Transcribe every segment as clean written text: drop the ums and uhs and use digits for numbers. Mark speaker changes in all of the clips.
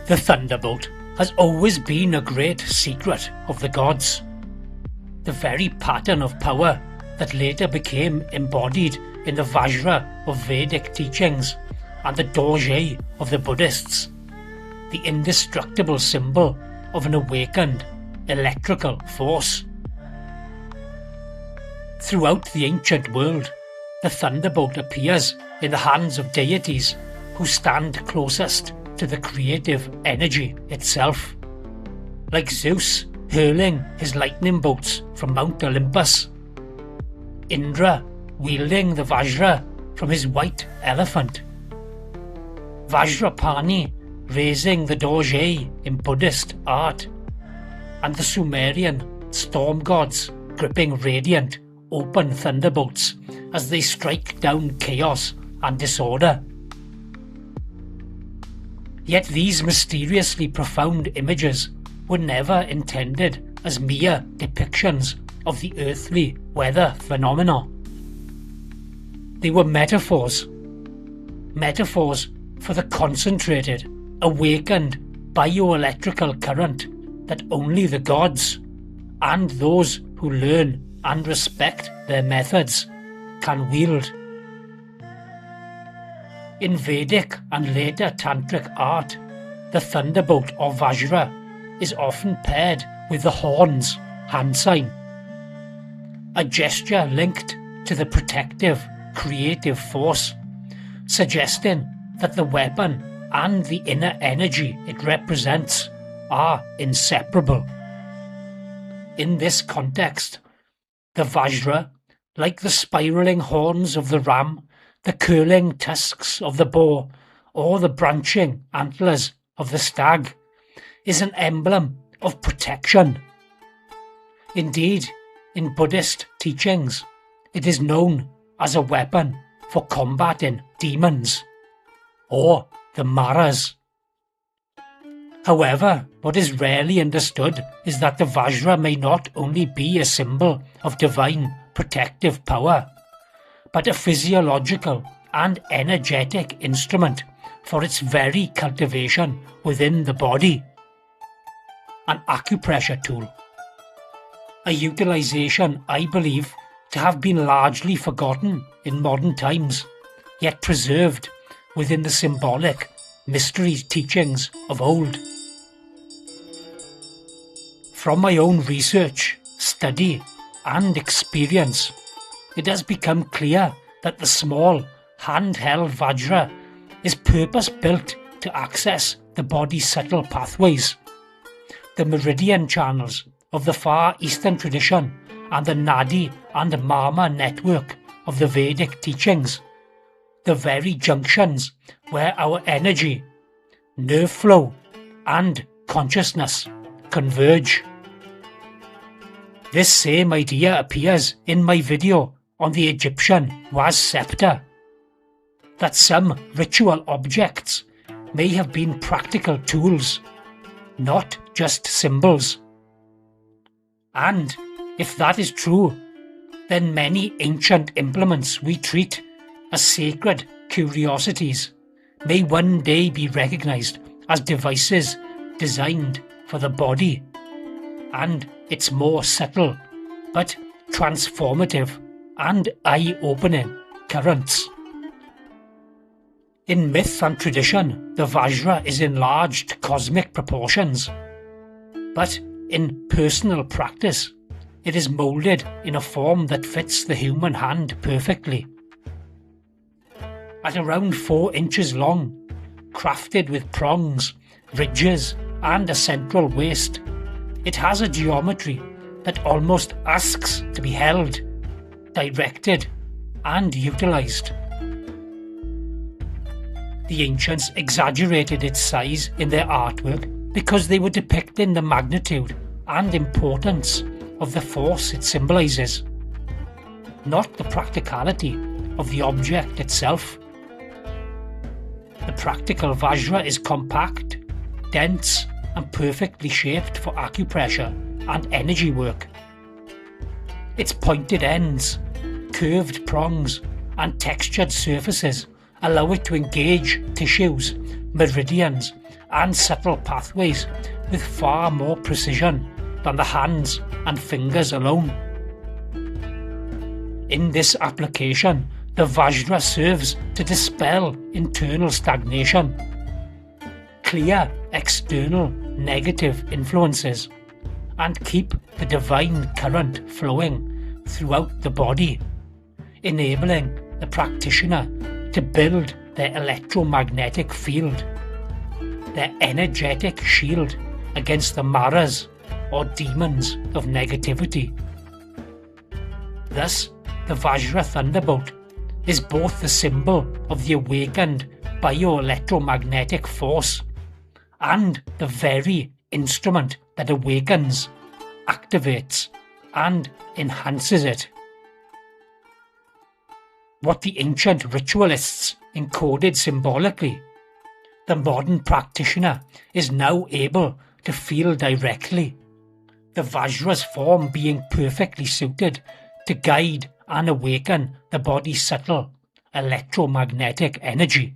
Speaker 1: The Thunderbolt has always been a great secret of the gods. The very pattern of power that later became embodied in the Vajra of Vedic teachings and the Dorje of the Buddhists, the indestructible symbol of an awakened electrical force. Throughout the ancient world, the Thunderbolt appears in the hands of deities who stand closest to the creative energy itself, like Zeus hurling his lightning bolts from Mount Olympus, Indra wielding the Vajra from his white elephant, Vajrapani raising the Dorje in Buddhist art, and the Sumerian storm gods gripping radiant, open thunderbolts as they strike down chaos and disorder. Yet these mysteriously profound images were never intended as mere depictions of the earthly weather phenomena. They were metaphors for the concentrated, awakened bioelectrical current that only the gods, and those who learn and respect their methods, can wield. In Vedic and later Tantric art, the Thunderbolt or Vajra is often paired with the horn's hand sign, a gesture linked to the protective, creative force, suggesting that the weapon and the inner energy it represents are inseparable. In this context, the Vajra, like the spiralling horns of the ram, the curling tusks of the boar, or the branching antlers of the stag, is an emblem of protection. Indeed, in Buddhist teachings, it is known as a weapon for combating demons, or the Maras. However, what is rarely understood is that the Vajra may not only be a symbol of divine protective power, but a physiological and energetic instrument for its very cultivation within the body. An acupressure tool. A utilization I believe to have been largely forgotten in modern times, yet preserved within the symbolic mystery teachings of old. From my own research, study, and experience, it has become clear that the small, handheld Vajra is purpose-built to access the body's subtle pathways, the meridian channels of the Far Eastern tradition and the Nadi and Mama network of the Vedic teachings, the very junctions where our energy, nerve flow, and consciousness converge. This same idea appears in my video on the Egyptian Waz scepter, that some ritual objects may have been practical tools, not just symbols. And if that is true, then many ancient implements we treat as sacred curiosities may one day be recognized as devices designed for the body and its more subtle but transformative and eye-opening currents. In myth and tradition, the Vajra is enlarged cosmic proportions, but in personal practice, it is moulded in a form that fits the human hand perfectly. At around 4 inches long, crafted with prongs, ridges, and a central waist, it has a geometry that almost asks to be held, directed, and utilized. The ancients exaggerated its size in their artwork because they were depicting the magnitude and importance of the force it symbolizes, not the practicality of the object itself. The practical Vajra is compact, dense, and perfectly shaped for acupressure and energy work. Its pointed ends, curved prongs, and textured surfaces allow it to engage tissues, meridians, and subtle pathways with far more precision than the hands and fingers alone. In this application, the Vajra serves to dispel internal stagnation, clear external negative influences, and keep the divine current flowing throughout the body, enabling the practitioner to build their electromagnetic field, their energetic shield against the maras or demons of negativity. Thus, the Vajra Thunderbolt is both the symbol of the awakened bioelectromagnetic force and the very instrument that awakens, activates, and enhances it. What the ancient ritualists encoded symbolically, the modern practitioner is now able to feel directly, the Vajra's form being perfectly suited to guide and awaken the body's subtle electromagnetic energy.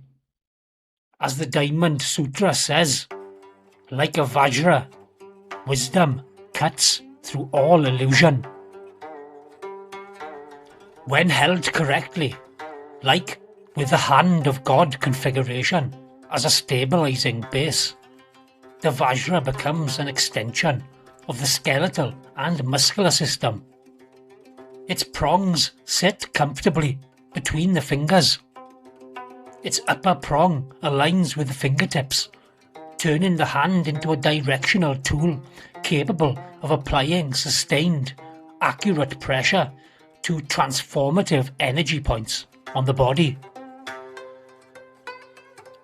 Speaker 1: As the Diamond Sutra says, like a Vajra, wisdom cuts through all illusion. When held correctly, like with the Hand of God configuration as a stabilizing base, the Vajra becomes an extension of the skeletal and muscular system. Its prongs sit comfortably between the fingers. Its upper prong aligns with the fingertips, turning the hand into a directional tool capable of applying sustained, accurate pressure to transformative energy points on the body.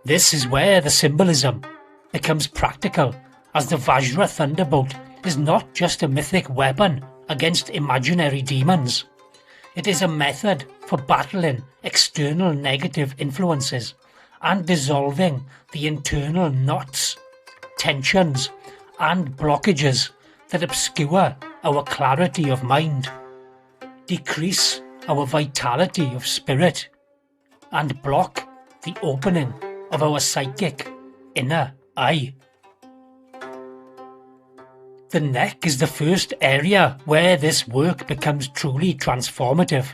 Speaker 1: This is where the symbolism becomes practical, as the Vajra Thunderbolt is not just a mythic weapon against imaginary demons. It is a method for battling external negative influences and dissolving the internal knots, tensions, and blockages that obscure our clarity of mind, decrease our vitality of spirit, and block the opening of our psychic inner eye. The neck is the first area where this work becomes truly transformative.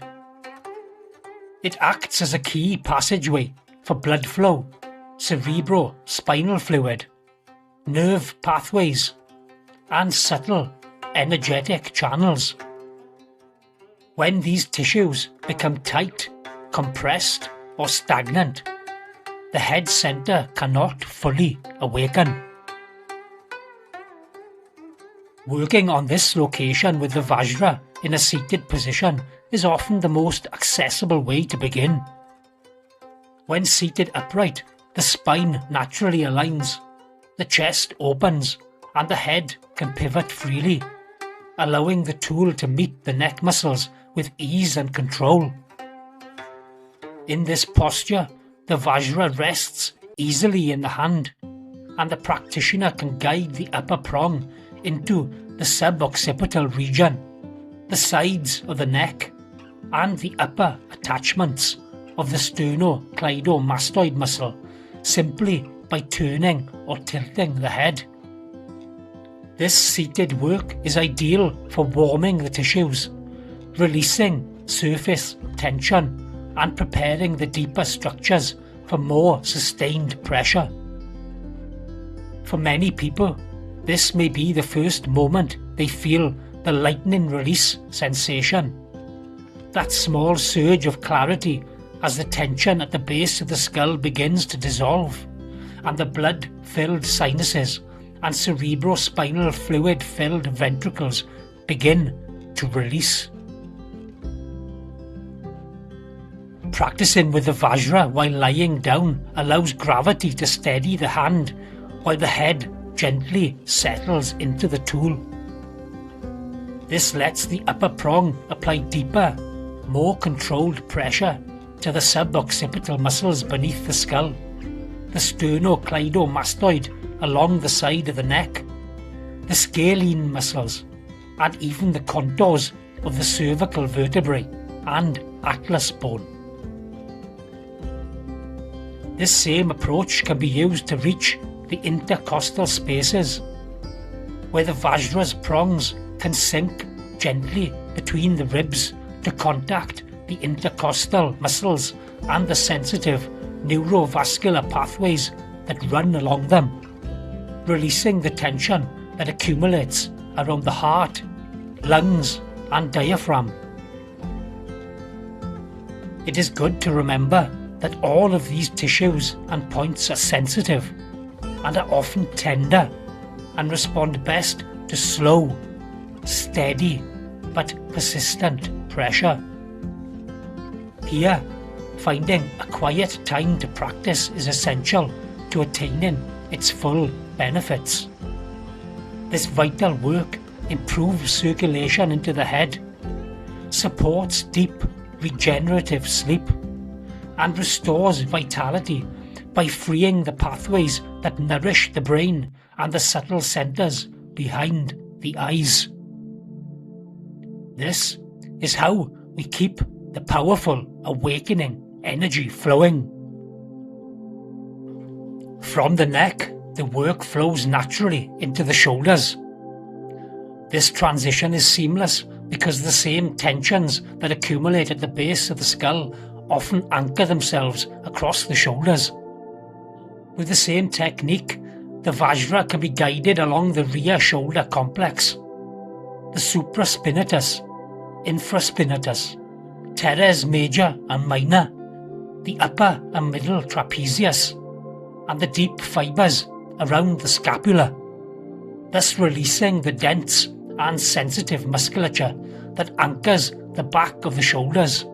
Speaker 1: It acts as a key passageway for blood flow, cerebro-spinal fluid, nerve pathways, and subtle energetic channels. When these tissues become tight, compressed, or stagnant, the head center cannot fully awaken. Working on this location with the Vajra in a seated position is often the most accessible way to begin. When seated upright, the spine naturally aligns, the chest opens, and the head can pivot freely, allowing the tool to meet the neck muscles with ease and control. In this posture, the Vajra rests easily in the hand, and the practitioner can guide the upper prong into the suboccipital region, the sides of the neck, and the upper attachments of the sternocleidomastoid muscle simply by turning or tilting the head. This seated work is ideal for warming the tissues, releasing surface tension, and preparing the deeper structures for more sustained pressure. For many people, this may be the first moment they feel the lightning release sensation, that small surge of clarity as the tension at the base of the skull begins to dissolve, and the blood-filled sinuses and cerebrospinal fluid-filled ventricles begin to release. Practicing with the Vajra while lying down allows gravity to steady the hand while the head gently settles into the tool. This lets the upper prong apply deeper, more controlled pressure to the suboccipital muscles beneath the skull, the sternocleidomastoid along the side of the neck, the scalene muscles, and even the contours of the cervical vertebrae and atlas bone. This same approach can be used to reach the intercostal spaces, where the Vajra's prongs can sink gently between the ribs to contact the intercostal muscles and the sensitive neurovascular pathways that run along them, releasing the tension that accumulates around the heart, lungs and diaphragm. It is good to remember that all of these tissues and points are sensitive and are often tender and respond best to slow, steady but persistent pressure. Here, finding a quiet time to practice is essential to attaining its full benefits. This vital work improves circulation into the head, supports deep regenerative sleep, and restores vitality by freeing the pathways that nourish the brain and the subtle centers behind the eyes. This is how we keep the powerful awakening energy flowing. From the neck, the work flows naturally into the shoulders. This transition is seamless because the same tensions that accumulate at the base of the skull often anchor themselves across the shoulders. With the same technique, the Vajra can be guided along the rear shoulder complex, the supraspinatus, infraspinatus, teres major and minor, the upper and middle trapezius, and the deep fibers around the scapula, thus releasing the dense and sensitive musculature that anchors the back of the shoulders.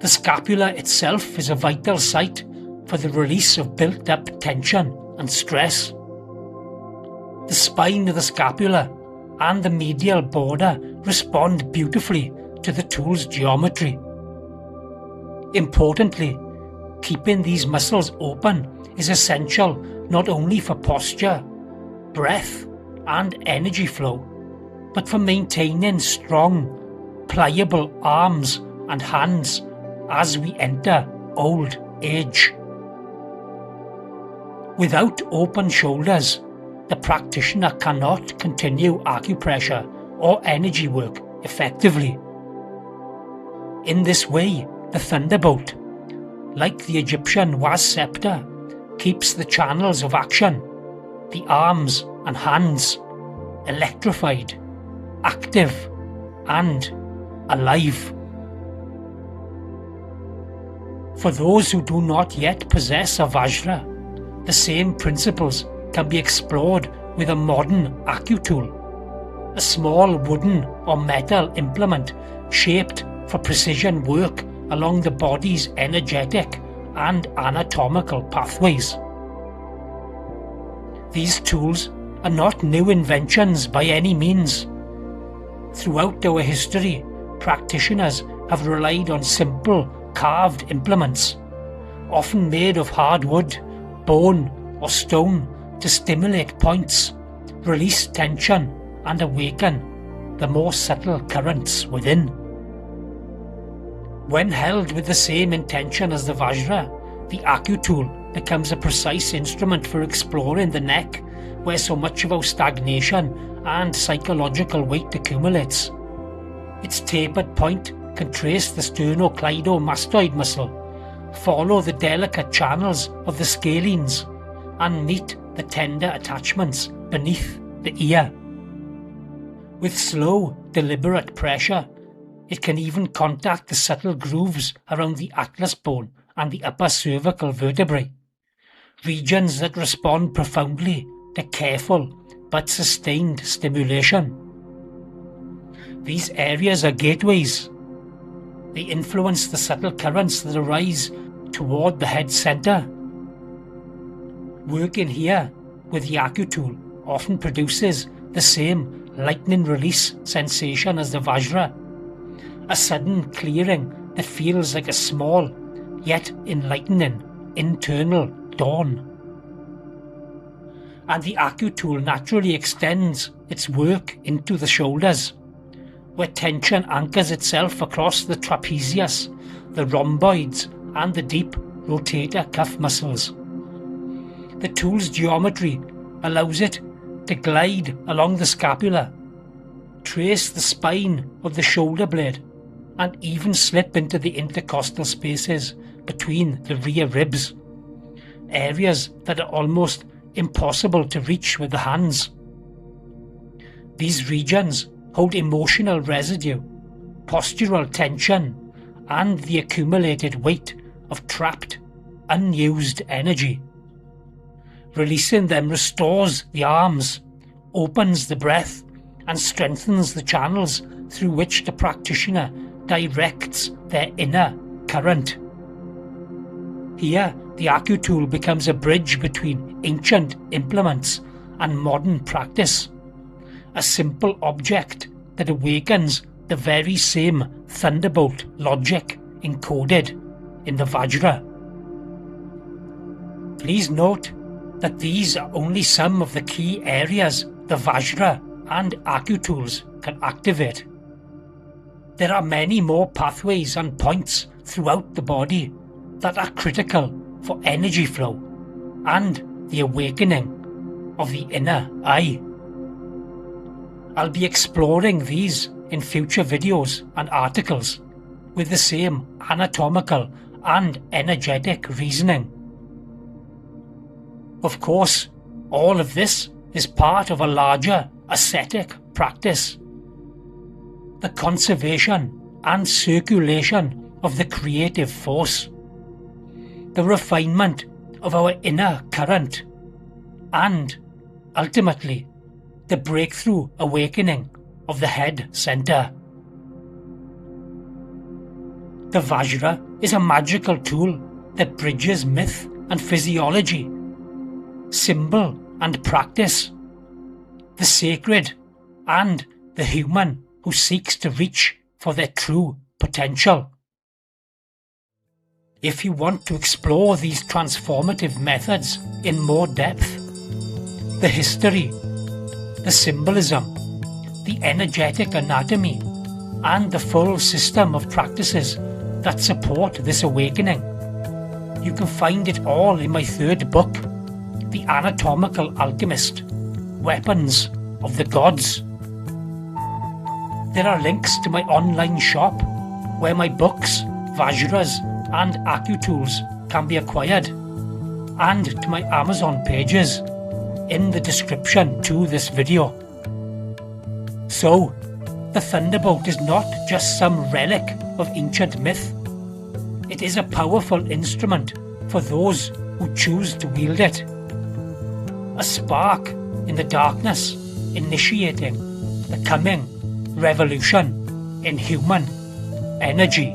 Speaker 1: The scapula itself is a vital site for the release of built-up tension and stress. The spine of the scapula and the medial border respond beautifully to the tool's geometry. Importantly, keeping these muscles open is essential not only for posture, breath, and energy flow, but for maintaining strong, pliable arms and hands as we enter old age. Without open shoulders, the practitioner cannot continue acupressure or energy work effectively. In this way, the Thunderbolt, like the Egyptian was scepter, keeps the channels of action, the arms and hands, electrified, active, and alive. For those who do not yet possess a Vajra, the same principles can be explored with a modern AcuTool, a small wooden or metal implement shaped for precision work along the body's energetic and anatomical pathways. These tools are not new inventions by any means. Throughout our history, practitioners have relied on simple carved implements, often made of hardwood, bone, or stone, to stimulate points, release tension, and awaken the more subtle currents within. When held with the same intention as the Vajra, the AcuTool becomes a precise instrument for exploring the neck, where so much of our stagnation and psychological weight accumulates. Its tapered point can trace the sternocleidomastoid muscle, follow the delicate channels of the scalenes, and meet the tender attachments beneath the ear. With slow, deliberate pressure, it can even contact the subtle grooves around the atlas bone and the upper cervical vertebrae, regions that respond profoundly to careful but sustained stimulation. These areas are gateways. They influence the subtle currents that arise toward the head center. Working here with the AcuTool often produces the same lightning release sensation as the Vajra, a sudden clearing that feels like a small yet enlightening internal dawn. And the AcuTool naturally extends its work into the shoulders, where tension anchors itself across the trapezius, the rhomboids, and the deep rotator cuff muscles. The tool's geometry allows it to glide along the scapula, trace the spine of the shoulder blade, and even slip into the intercostal spaces between the rear ribs, areas that are almost impossible to reach with the hands. These regions hold emotional residue, postural tension, and the accumulated weight of trapped, unused energy. Releasing them restores the arms, opens the breath, and strengthens the channels through which the practitioner directs their inner current. Here, the AcuTool becomes a bridge between ancient implements and modern practice, a simple object that awakens the very same Thunderbolt logic encoded in the Vajra. Please note that these are only some of the key areas the Vajra and AcuTools can activate. There are many more pathways and points throughout the body that are critical for energy flow and the awakening of the inner eye. I'll be exploring these in future videos and articles with the same anatomical and energetic reasoning. Of course, all of this is part of a larger ascetic practice. The conservation and circulation of the creative force, the refinement of our inner current, and ultimately the breakthrough awakening of the head center. The Vajra is a magical tool that bridges myth and physiology, symbol and practice, the sacred and the human who seeks to reach for their true potential. If you want to explore these transformative methods in more depth, the history, the symbolism, the energetic anatomy, and the full system of practices that support this awakening, you can find it all in my third book, The Anatomical Alchemist, Weapons of the Gods. There are links to my online shop where my books, Vajras and AcuTools can be acquired, and to my Amazon pages in the description to this video. So, the Thunderbolt is not just some relic of ancient myth. It is a powerful instrument for those who choose to wield it. A spark in the darkness, initiating the coming revolution in human energy.